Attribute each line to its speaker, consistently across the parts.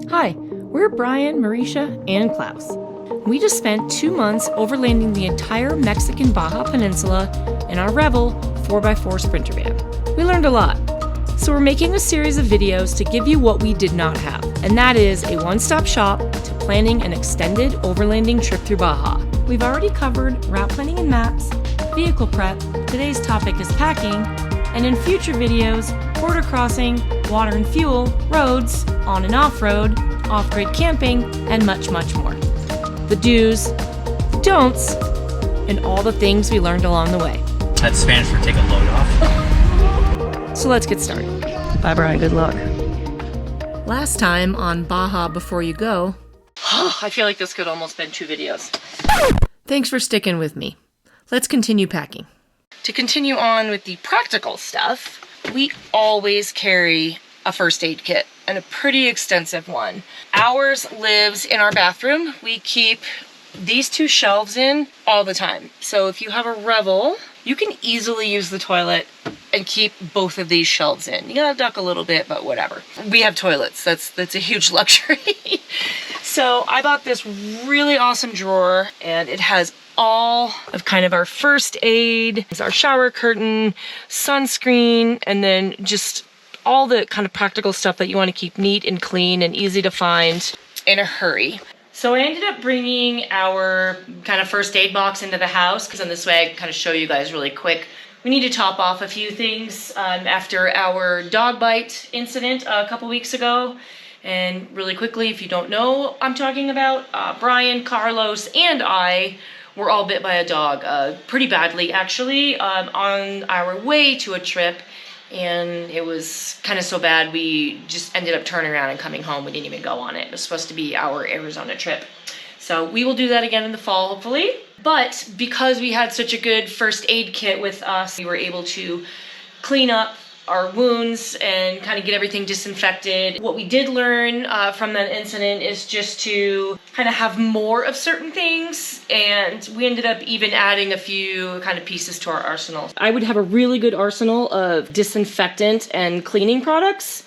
Speaker 1: Hi, we're Brian, Marisha, and Klaus. We just spent 2 months overlanding the entire Mexican Baja Peninsula in our Rebel 4x4 Sprinter van. We learned a lot, so we're making a series of videos to give you what we did not have, and that is a one-stop shop to planning an extended overlanding trip through Baja. We've already covered route planning and maps, vehicle prep, today's topic is packing, and in future videos, border crossing, water and fuel, roads, on and off-road, off-grid camping, and much, much more. The do's, don'ts, and all the things we learned along the way.
Speaker 2: That's Spanish for take a load off.
Speaker 1: So let's get started.
Speaker 3: Bye, Brian. Good luck.
Speaker 1: Last time on Baja Before You Go, I feel like this could almost been 2 videos. Thanks for sticking with me. Let's continue packing. To continue on with the practical stuff, we always carry a first aid kit, and a pretty extensive one. Ours lives in our bathroom. We keep these 2 shelves in all the time. So if you have a Revel, you can easily use the toilet and keep both of these shelves in. You gotta duck a little bit, but whatever. We have toilets. That's a huge luxury. So I bought this really awesome drawer, and it has all of kind of our first aid, our shower curtain, sunscreen, and then just all the kind of practical stuff that you want to keep neat and clean and easy to find in a hurry. So I ended up bringing our kind of first aid box into the house, because in this way I can kind of show you guys really quick. We need to top off a few things after our dog bite incident a couple weeks ago. And really quickly, if you don't know I'm talking about, Brian, Carlos, and I were all bit by a dog, pretty badly actually, on our way to a trip. And it was kind of so bad we just ended up turning around and coming home. We didn't even go on it. It was supposed to be our Arizona trip. So we will do that again in the fall, hopefully. But because we had such a good first aid kit with us, we were able to clean up our wounds and kind of get everything disinfected. What we did learn from that incident is just to kind of have more of certain things, and we ended up even adding a few kind of pieces to our arsenal. I would have a really good arsenal of disinfectant and cleaning products.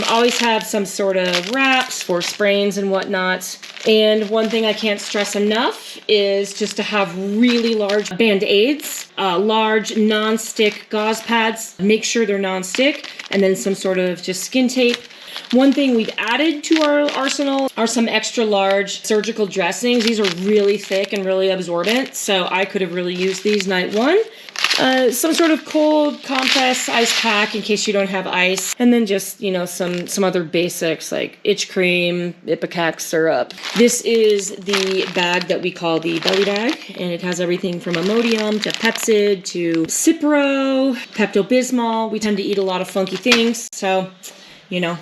Speaker 1: Always have some sort of wraps for sprains and whatnot. And one thing I can't stress enough is just to have really large Band-Aids, large non-stick gauze pads, make sure they're non-stick, and then some sort of just skin tape. One thing we've added to our arsenal are some extra large surgical dressings. These are really thick and really absorbent, so I could have really used these night one. Some sort of cold compress ice pack in case you don't have ice, and then just, you know, some other basics like itch cream, Ipecac syrup. This is the bag that we call the belly bag, and it has everything from Imodium to Pepcid to Cipro, Pepto-Bismol. We tend to eat a lot of funky things, so, you know.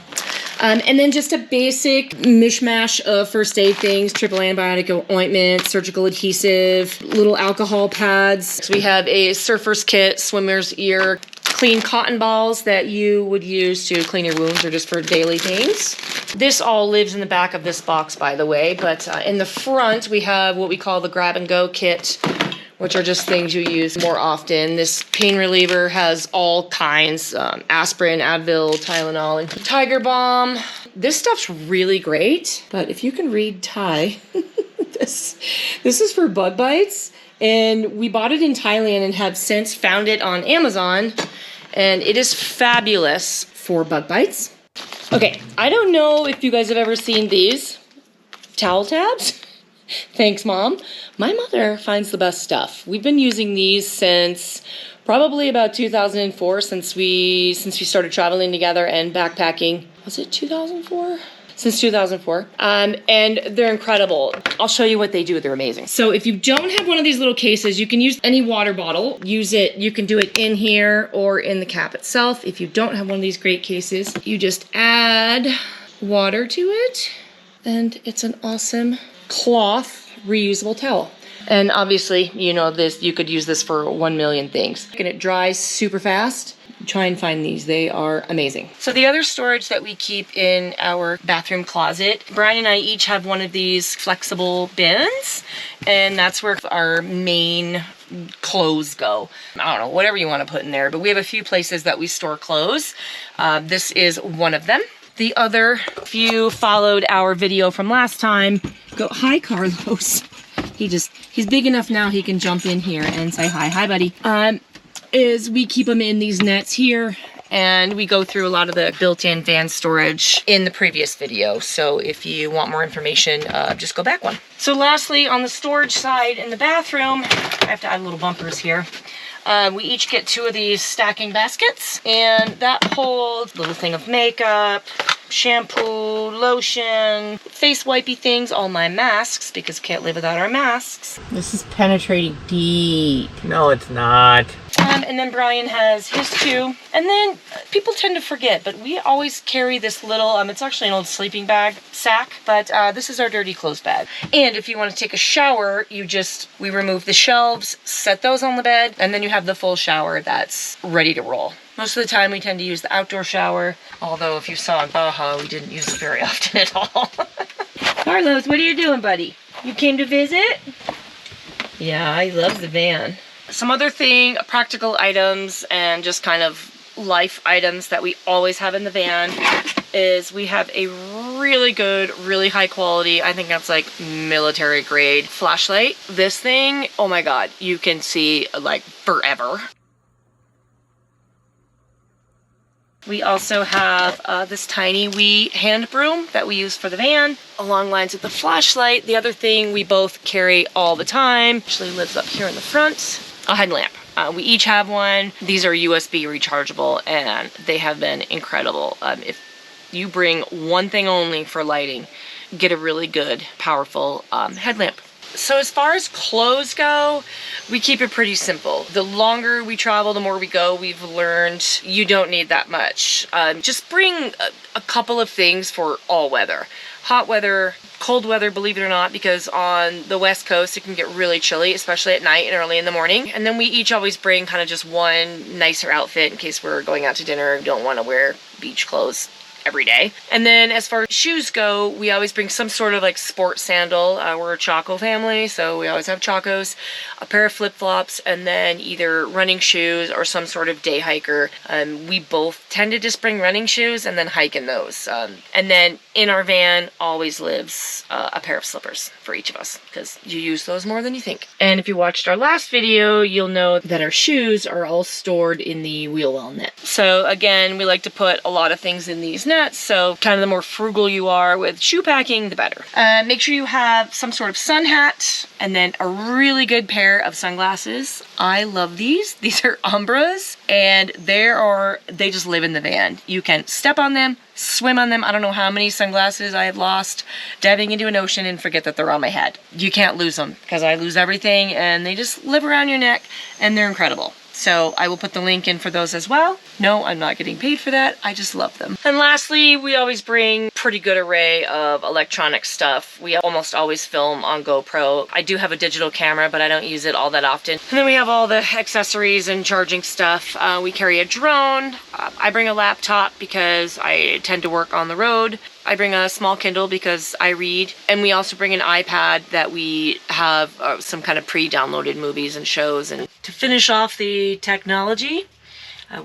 Speaker 1: And then just a basic mishmash of first aid things, triple antibiotic ointment, surgical adhesive, little alcohol pads. So we have a surfer's kit, swimmer's ear, clean cotton balls that you would use to clean your wounds or just for daily things. This all lives in the back of this box, by the way, but in the front we have what we call the grab and go kit, which are just things you use more often. This pain reliever has all kinds, aspirin, Advil, Tylenol, and Tiger Balm. This stuff's really great, but if you can read Thai, this is for bug bites, and we bought it in Thailand and have since found it on Amazon, and it is fabulous for bug bites. Okay, I don't know if you guys have ever seen these TOWTABS. Thanks, Mom. My mother finds the best stuff. We've been using these since probably about 2004, since we started traveling together and backpacking. Was it 2004? Since 2004. And they're incredible. I'll show you what they do. They're amazing. So if you don't have one of these little cases, you can use any water bottle. Use it. You can do it in here or in the cap itself. If you don't have one of these great cases, you just add water to it, and it's an awesome cloth reusable towel. And obviously, you know, this, you could use this for 1 million things. And it dries super fast. Try and find these. They are amazing. So the other storage that we keep in our bathroom closet, Brian and I each have one of these flexible bins, and that's where our main clothes go. I don't know, whatever you want to put in there, but we have a few places that we store clothes. This is one of them. The other, if you followed our video from last time, go, hi Carlos. He's big enough now he can jump in here and say hi. Hi buddy. Is we keep them in these nets here, and we go through a lot of the built-in van storage in the previous video. So if you want more information, just go back one. So lastly, on the storage side in the bathroom, I have to add little bumpers here. We each get 2 of these stacking baskets, and that holds a little thing of makeup, shampoo, lotion, face wipey things, all my masks, because we can't live without our masks. This is penetrating deep.
Speaker 2: No, it's not.
Speaker 1: And then Brian has his 2. And then people tend to forget, but we always carry this little, it's actually an old sleeping bag sack, but this is our dirty clothes bag. And if you want to take a shower, we remove the shelves, set those on the bed, and then you have the full shower that's ready to roll. Most of the time we tend to use the outdoor shower, although if you saw in Baja, we didn't use it very often at all. Carlos, what are you doing, buddy? You came to visit? Yeah, he loves the van. Some other practical items and just kind of life items that we always have in the van is we have a really good, really high quality, I think that's like military grade flashlight. This thing, oh my God, you can see like forever. We also have this tiny wee hand broom that we use for the van. Along lines with the flashlight, the other thing we both carry all the time, actually lives up here in the front, a headlamp. We each have one. These are USB rechargeable, and they have been incredible. If you bring one thing only for lighting, get a really good, powerful headlamp. So as far as clothes go, we keep it pretty simple. The longer we travel, the more we go, we've learned you don't need that much. Just bring a couple of things for all weather. Hot weather, cold weather, believe it or not, because on the West Coast it can get really chilly, especially at night and early in the morning. And then we each always bring kind of just one nicer outfit in case we're going out to dinner and don't want to wear beach clothes every day. And then as far as shoes go, we always bring some sort of like sport sandal. We're a Choco family, so we always have Chacos, a pair of flip-flops, and then either running shoes or some sort of day hiker. We both tend to just bring running shoes and then hike in those. And then in our van always lives a pair of slippers for each of us, because you use those more than you think. And if you watched our last video, you'll know that our shoes are all stored in the wheel well net. So again, we like to put a lot of things in these nets, so kind of the more frugal you are with shoe packing, the better. Make sure you have some sort of sun hat and then a really good pair of sunglasses. I love these. These are Umbras, and they just live in the van. You can step on them, swim on them. I don't know how many sunglasses I have lost diving into an ocean and forget that they're on my head. You can't lose them, because I lose everything, and they just live around your neck, and they're incredible. So I will put the link in for those as well. No, I'm not getting paid for that. I just love them. And lastly, we always bring pretty good array of electronic stuff. We almost always film on GoPro. I do have a digital camera, but I don't use it all that often. And then we have all the accessories and charging stuff. We carry a drone. I bring a laptop because I tend to work on the road. I bring a small Kindle because I read, and we also bring an iPad that we have some kind of pre-downloaded movies and shows. And to finish off the technology,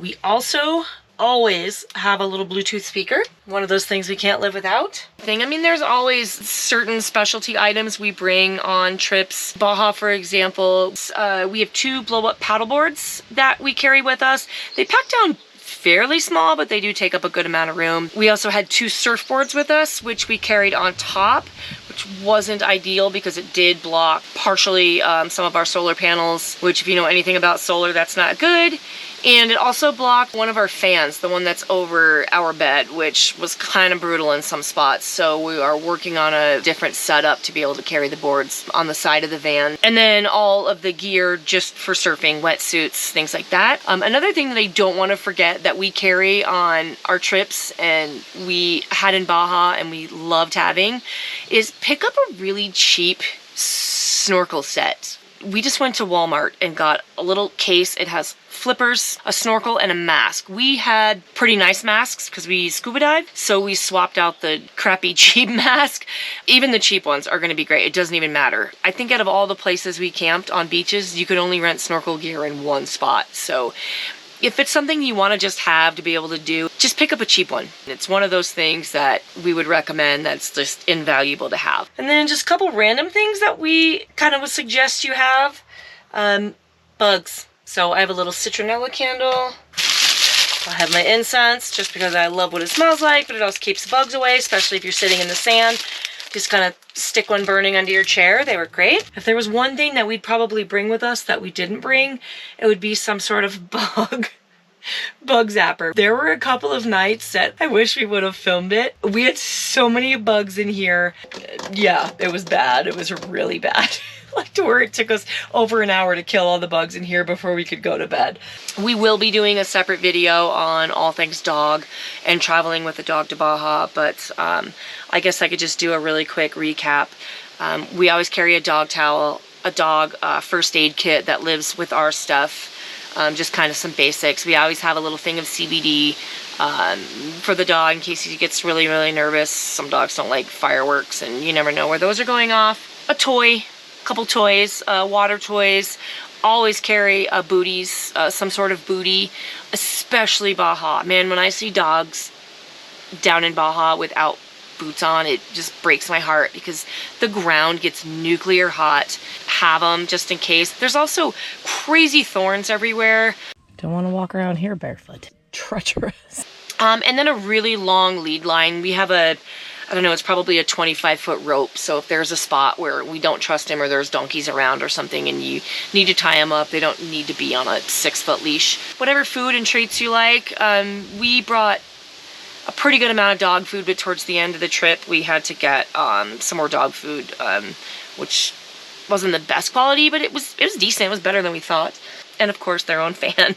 Speaker 1: we also always have a little Bluetooth speaker. One of those things we can't live without. I mean, there's always certain specialty items we bring on trips. Baja, for example, we have 2 blow-up paddleboards that we carry with us. They pack down fairly small, but they do take up a good amount of room. We also had 2 surfboards with us, which we carried on top, which wasn't ideal because it did block partially some of our solar panels, which if you know anything about solar, that's not good. And it also blocked one of our fans, the one that's over our bed, which was kind of brutal in some spots. So we are working on a different setup to be able to carry the boards on the side of the van. And then all of the gear just for surfing, wetsuits, things like that. Another thing that I don't want to forget that we carry on our trips and we had in Baja and we loved having is pick up a really cheap snorkel set. We just went to Walmart and got a little case. It has flippers, a snorkel, and a mask. We had pretty nice masks because we scuba dive, so we swapped out the crappy cheap mask. Even the cheap ones are going to be great. It doesn't even matter. I think out of all the places we camped on beaches, you could only rent snorkel gear in one spot. So if it's something you want to just have to be able to do, just pick up a cheap one. It's one of those things that we would recommend that's just invaluable to have. And then just a couple random things that we kind of would suggest you have. Bugs. So I have a little citronella candle. I have my incense just because I love what it smells like, but it also keeps bugs away, especially if you're sitting in the sand. Just kind of stick one burning under your chair. They were great. If there was one thing that we'd probably bring with us that we didn't bring, it would be some sort of bug zapper. There were a couple of nights that I wish we would have filmed it. We had so many bugs in here. Yeah, it was bad. It was really bad. Like to where it took us over an hour to kill all the bugs in here before we could go to bed. We will be doing a separate video on all things dog and traveling with a dog to Baja, but I guess I could just do a really quick recap. We always carry a dog towel, a dog first aid kit that lives with our stuff, just kind of some basics. We always have a little thing of CBD for the dog in case he gets really, really nervous. Some dogs don't like fireworks and you never know where those are going off. A toy. Couple toys, water toys. Always carry booties, some sort of booty, especially Baja. Man, when I see dogs down in Baja without boots on, it just breaks my heart because the ground gets nuclear hot. Have them just in case. There's also crazy thorns everywhere. Don't want to walk around here barefoot. Treacherous. And then a really long lead line. We have I don't know, it's probably a 25-foot rope, so if there's a spot where we don't trust him or there's donkeys around or something and you need to tie him up, they don't need to be on a 6-foot leash. Whatever food and treats you like. We brought a pretty good amount of dog food, but towards the end of the trip we had to get some more dog food, which wasn't the best quality, but it was decent. It was better than we thought. And of course their own fan.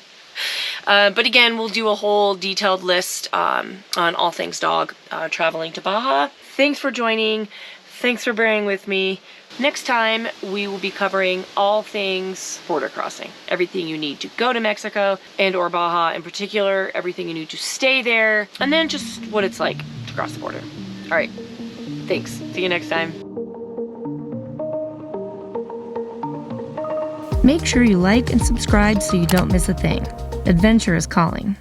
Speaker 1: But again, we'll do a whole detailed list on all things dog traveling to Baja. Thanks for joining. Thanks for bearing with me. Next time, we will be covering all things border crossing. Everything you need to go to Mexico and or Baja in particular. Everything you need to stay there. And then just what it's like to cross the border. All right. Thanks. See you next time.
Speaker 3: Make sure you like and subscribe so you don't miss a thing. Adventure is calling.